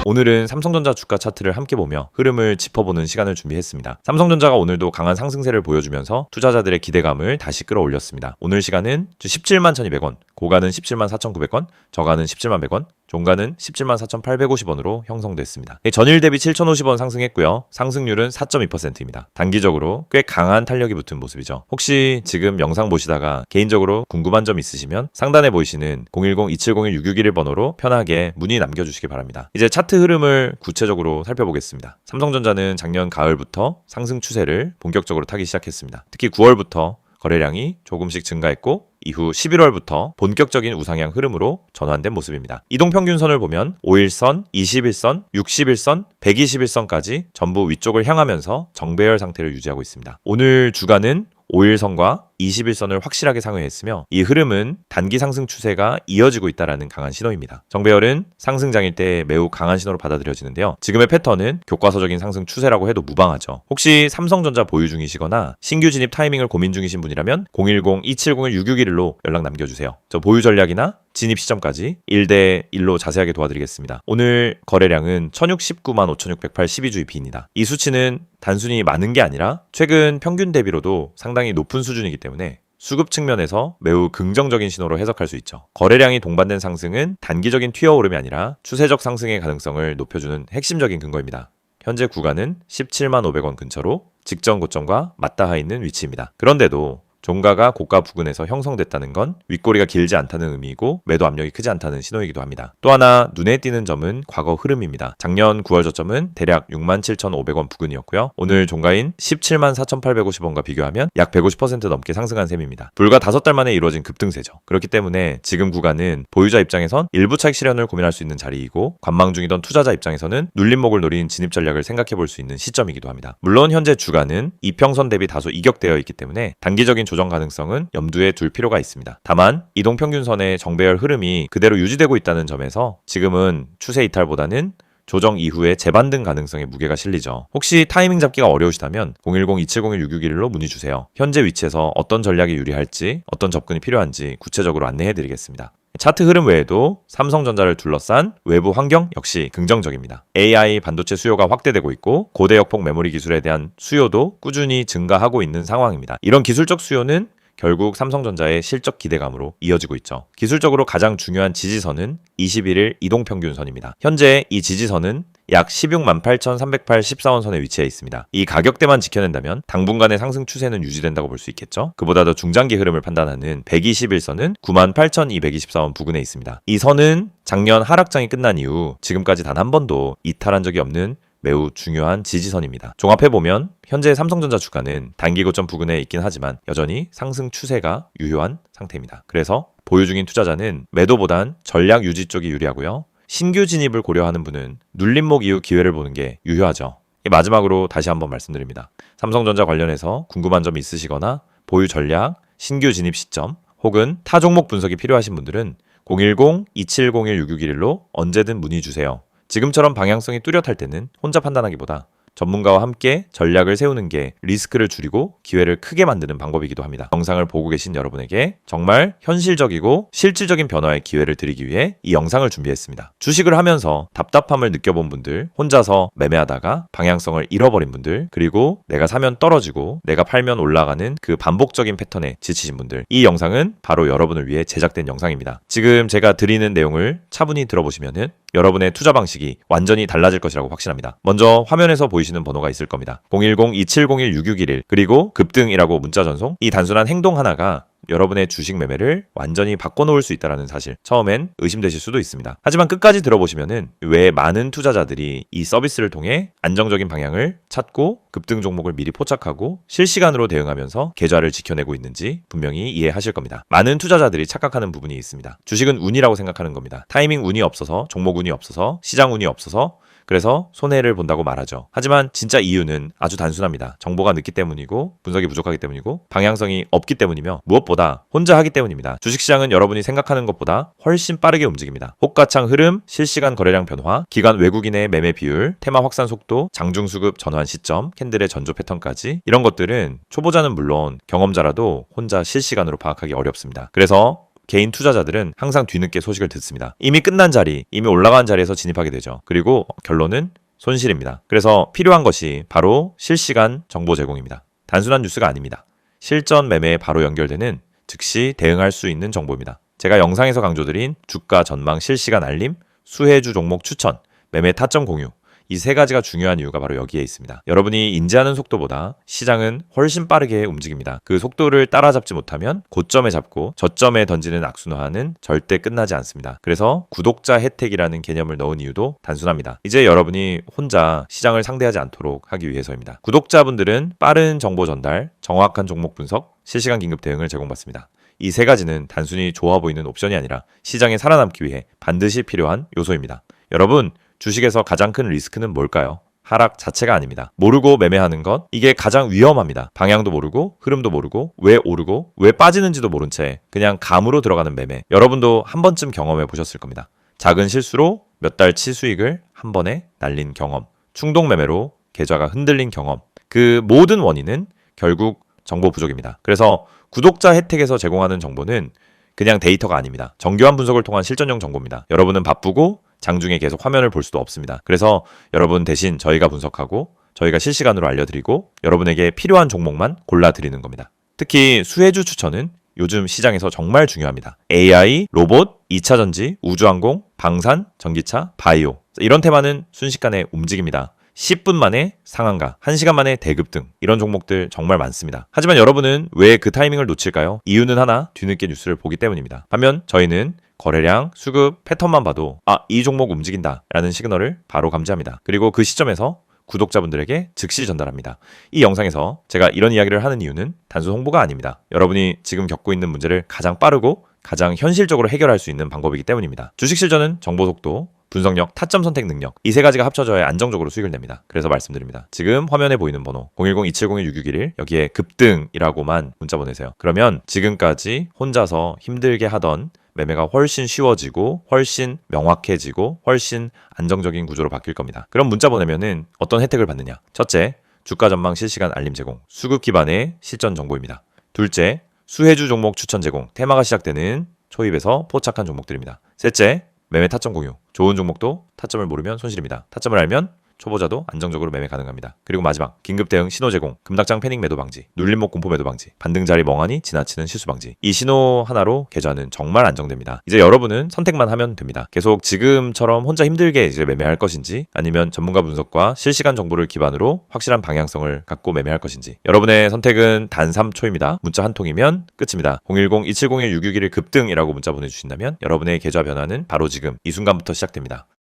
오늘은 삼성전자 주가 차트를 함께 보며 흐름을 짚어보는 시간을 준비했습니다. 삼성전자가 오늘도 강한 상승세를 보여주면서 투자자들의 기대감을 다시 끌어올렸습니다. 오늘 시간은 17만 1200원, 고가는 17만 4900원, 저가는 17만 100원, 종가는 17만 4850원으로 형성됐습니다. 전일 대비 7050원 상승했고요. 상승률은 4.2%입니다. 단기적으로 꽤 강한 탄력이 붙은 모습이죠. 혹시 지금 영상 보시다가 개인적으로 궁금한 점 있으시면 상단에 보이시는 010-2701-6611 번호로 편하게 문의 남겨주시기 바랍니다. 이제 차트 흐름을 구체적으로 살펴보겠습니다. 삼성전자는 작년 가을부터 상승 추세를 본격적으로 타기 시작했습니다. 특히 9월부터 거래량이 조금씩 증가했고 이후 11월부터 본격적인 우상향 흐름으로 전환된 모습입니다. 이동평균선을 보면 5일선, 21선, 61선, 121선까지 전부 위쪽을 향하면서 정배열 상태를 유지하고 있습니다. 오늘 주가는 5일선과 21선을 확실하게 상회했으며 이 흐름은 단기 상승 추세가 이어지고 있다는 강한 신호입니다. 정배열은 상승장일 때 매우 강한 신호로 받아들여지는데요. 지금의 패턴은 교과서적인 상승 추세라고 해도 무방하죠. 혹시 삼성전자 보유 중이시거나 신규 진입 타이밍을 고민 중이신 분이라면 010-2701-6611로 연락 남겨주세요. 저 보유 전략이나 진입 시점까지 1대 1로 자세하게 도와드리겠습니다. 오늘 거래량은 1069만 5682주입니다. 이 수치는 단순히 많은 게 아니라 최근 평균 대비로도 상당히 높은 수준이기 때문에 수급 측면에서 매우 긍정적인 신호로 해석할 수 있죠. 거래량이 동반된 상승은 단기적인 튀어오름이 아니라 추세적 상승의 가능성을 높여주는 핵심적인 근거입니다. 현재 구간은 17만 500원 근처로 직전 고점과 맞닿아 있는 위치입니다. 그런데도 종가가 고가 부근에서 형성됐다는 건 윗꼬리가 길지 않다는 의미이고 매도 압력이 크지 않다는 신호이기도 합니다. 또 하나 눈에 띄는 점은 과거 흐름입니다. 작년 9월 저점은 대략 67,500원 부근이었고요. 오늘 종가인 17만 4,850원과 비교하면 약 150% 넘게 상승한 셈입니다. 불과 5달 만에 이루어진 급등세죠. 그렇기 때문에 지금 구간은 보유자 입장에선 일부 차익 실현을 고민할 수 있는 자리이고 관망 중이던 투자자 입장에서는 눌림목을 노린 진입 전략을 생각해 볼 수 있는 시점이기도 합니다. 물론 현재 주가는 이평선 대비 다소 이격되어 있기 때문에 단기적인 조정 가능성은 염두에 둘 필요가 있습니다. 다만 이동평균선의 정배열 흐름이 그대로 유지되고 있다는 점에서 지금은 추세 이탈보다는 조정 이후에 재반등 가능성에 무게가 실리죠. 혹시 타이밍 잡기가 어려우시다면 010-2701-6611로 문의 주세요. 현재 위치에서 어떤 전략이 유리할지, 어떤 접근이 필요한지 구체적으로 안내해드리겠습니다. 차트 흐름 외에도 삼성전자를 둘러싼 외부 환경 역시 긍정적입니다. AI 반도체 수요가 확대되고 있고 고대역폭 메모리 기술에 대한 수요도 꾸준히 증가하고 있는 상황입니다. 이런 기술적 수요는 결국 삼성전자의 실적 기대감으로 이어지고 있죠. 기술적으로 가장 중요한 지지선은 21일 이동평균선입니다. 현재 이 지지선은 약 16만 8,384원 선에 위치해 있습니다. 이 가격대만 지켜낸다면 당분간의 상승 추세는 유지된다고 볼 수 있겠죠. 그보다 더 중장기 흐름을 판단하는 121선은 9만 8,224원 부근에 있습니다. 이 선은 작년 하락장이 끝난 이후 지금까지 단 한 번도 이탈한 적이 없는 매우 중요한 지지선입니다. 종합해보면 현재 삼성전자 주가는 단기 고점 부근에 있긴 하지만 여전히 상승 추세가 유효한 상태입니다. 그래서 보유 중인 투자자는 매도보단 전략 유지 쪽이 유리하고요. 신규 진입을 고려하는 분은 눌림목 이후 기회를 보는 게 유효하죠. 마지막으로 다시 한번 말씀드립니다. 삼성전자 관련해서 궁금한 점 있으시거나 보유 전략, 신규 진입 시점 혹은 타 종목 분석이 필요하신 분들은 010-2701-6611로 언제든 문의 주세요. 지금처럼 방향성이 뚜렷할 때는 혼자 판단하기보다 전문가와 함께 전략을 세우는 게 리스크를 줄이고 기회를 크게 만드는 방법이기도 합니다. 영상을 보고 계신 여러분에게 정말 현실적이고 실질적인 변화의 기회를 드리기 위해 이 영상을 준비했습니다. 주식을 하면서 답답함을 느껴본 분들, 혼자서 매매하다가 방향성을 잃어버린 분들, 그리고 내가 사면 떨어지고 내가 팔면 올라가는 그 반복적인 패턴에 지치신 분들, 이 영상은 바로 여러분을 위해 제작된 영상입니다. 지금 제가 드리는 내용을 차분히 들어보시면은 여러분의 투자 방식이 완전히 달라질 것이라고 확신합니다. 먼저 화면에서 보이시는 번호가 있을 겁니다. 010-2701-6611 그리고 급등이라고 문자 전송. 이 단순한 행동 하나가 여러분의 주식 매매를 완전히 바꿔놓을 수 있다는 사실, 처음엔 의심되실 수도 있습니다. 하지만 끝까지 들어보시면은 왜 많은 투자자들이 이 서비스를 통해 안정적인 방향을 찾고 급등 종목을 미리 포착하고 실시간으로 대응하면서 계좌를 지켜내고 있는지 분명히 이해하실 겁니다. 많은 투자자들이 착각하는 부분이 있습니다. 주식은 운이라고 생각하는 겁니다. 타이밍 운이 없어서, 종목 운이 없어서, 시장 운이 없어서 그래서 손해를 본다고 말하죠. 하지만 진짜 이유는 아주 단순합니다. 정보가 늦기 때문이고 분석이 부족하기 때문이고 방향성이 없기 때문이며 무엇보다 혼자 하기 때문입니다. 주식시장은 여러분이 생각하는 것보다 훨씬 빠르게 움직입니다. 호가창 흐름, 실시간 거래량 변화, 기관 외국인의 매매 비율, 테마 확산 속도, 장중 수급 전환 시점, 캔들의 전조 패턴까지 이런 것들은 초보자는 물론 경험자라도 혼자 실시간으로 파악하기 어렵습니다. 그래서 개인 투자자들은 항상 뒤늦게 소식을 듣습니다. 이미 끝난 자리, 이미 올라간 자리에서 진입하게 되죠. 그리고 결론은 손실입니다. 그래서 필요한 것이 바로 실시간 정보 제공입니다. 단순한 뉴스가 아닙니다. 실전 매매에 바로 연결되는 즉시 대응할 수 있는 정보입니다. 제가 영상에서 강조드린 주가 전망 실시간 알림, 수혜주 종목 추천, 매매 타점 공유, 이 세 가지가 중요한 이유가 바로 여기에 있습니다. 여러분이 인지하는 속도보다 시장은 훨씬 빠르게 움직입니다. 그 속도를 따라잡지 못하면 고점에 잡고 저점에 던지는 악순환은 절대 끝나지 않습니다. 그래서 구독자 혜택이라는 개념을 넣은 이유도 단순합니다. 이제 여러분이 혼자 시장을 상대하지 않도록 하기 위해서입니다. 구독자분들은 빠른 정보 전달, 정확한 종목 분석, 실시간 긴급 대응을 제공받습니다. 이 세 가지는 단순히 좋아 보이는 옵션이 아니라 시장에 살아남기 위해 반드시 필요한 요소입니다. 여러분, 주식에서 가장 큰 리스크는 뭘까요? 하락 자체가 아닙니다. 모르고 매매하는 것, 이게 가장 위험합니다. 방향도 모르고, 흐름도 모르고, 왜 오르고, 왜 빠지는지도 모른 채 그냥 감으로 들어가는 매매. 여러분도 한 번쯤 경험해 보셨을 겁니다. 작은 실수로 몇 달치 수익을 한 번에 날린 경험, 충동 매매로 계좌가 흔들린 경험. 그 모든 원인은 결국 정보 부족입니다. 그래서 구독자 혜택에서 제공하는 정보는 그냥 데이터가 아닙니다. 정교한 분석을 통한 실전형 정보입니다. 여러분은 바쁘고 장중에 계속 화면을 볼 수도 없습니다. 그래서 여러분 대신 저희가 분석하고 저희가 실시간으로 알려드리고 여러분에게 필요한 종목만 골라드리는 겁니다. 특히 수혜주 추천은 요즘 시장에서 정말 중요합니다. AI, 로봇, 2차 전지, 우주항공, 방산, 전기차, 바이오, 이런 테마는 순식간에 움직입니다. 10분 만에 상한가, 1시간 만에 대급 등 이런 종목들 정말 많습니다. 하지만 여러분은 왜 그 타이밍을 놓칠까요? 이유는 하나, 뒤늦게 뉴스를 보기 때문입니다. 반면 저희는 거래량, 수급, 패턴만 봐도 이 종목 움직인다 라는 시그널을 바로 감지합니다. 그리고 그 시점에서 구독자분들에게 즉시 전달합니다. 이 영상에서 제가 이런 이야기를 하는 이유는 단순 홍보가 아닙니다. 여러분이 지금 겪고 있는 문제를 가장 빠르고 가장 현실적으로 해결할 수 있는 방법이기 때문입니다. 주식 실전은 정보 속도, 분석력, 타점 선택 능력, 이 세 가지가 합쳐져야 안정적으로 수익을 냅니다. 그래서 말씀드립니다. 지금 화면에 보이는 번호 010-2701-6611 여기에 급등이라고만 문자 보내세요. 그러면 지금까지 혼자서 힘들게 하던 매매가 훨씬 쉬워지고 훨씬 명확해지고 훨씬 안정적인 구조로 바뀔 겁니다. 그럼 문자 보내면은 어떤 혜택을 받느냐? 첫째, 주가 전망 실시간 알림 제공, 수급 기반의 실전 정보입니다. 둘째, 수혜주 종목 추천 제공, 테마가 시작되는 초입에서 포착한 종목들입니다. 셋째, 매매 타점 공유, 좋은 종목도 타점을 모르면 손실입니다. 타점을 알면 초보자도 안정적으로 매매 가능합니다. 그리고 마지막, 긴급 대응 신호 제공, 금닥장 패닉 매도 방지, 눌림목 공포 매도 방지, 반등 자리 멍하니 지나치는 실수 방지. 이 신호 하나로 계좌는 정말 안정됩니다. 이제 여러분은 선택만 하면 됩니다. 계속 지금처럼 혼자 힘들게 이제 매매할 것인지, 아니면 전문가 분석과 실시간 정보를 기반으로 확실한 방향성을 갖고 매매할 것인지. 여러분의 선택은 단 3초입니다. 문자 한 통이면 끝입니다. 010-2701-6611 급등이라고 문자 보내주신다면 여러분의 계좌 변화는 바로 지금 이 순간부터 시작됩니다.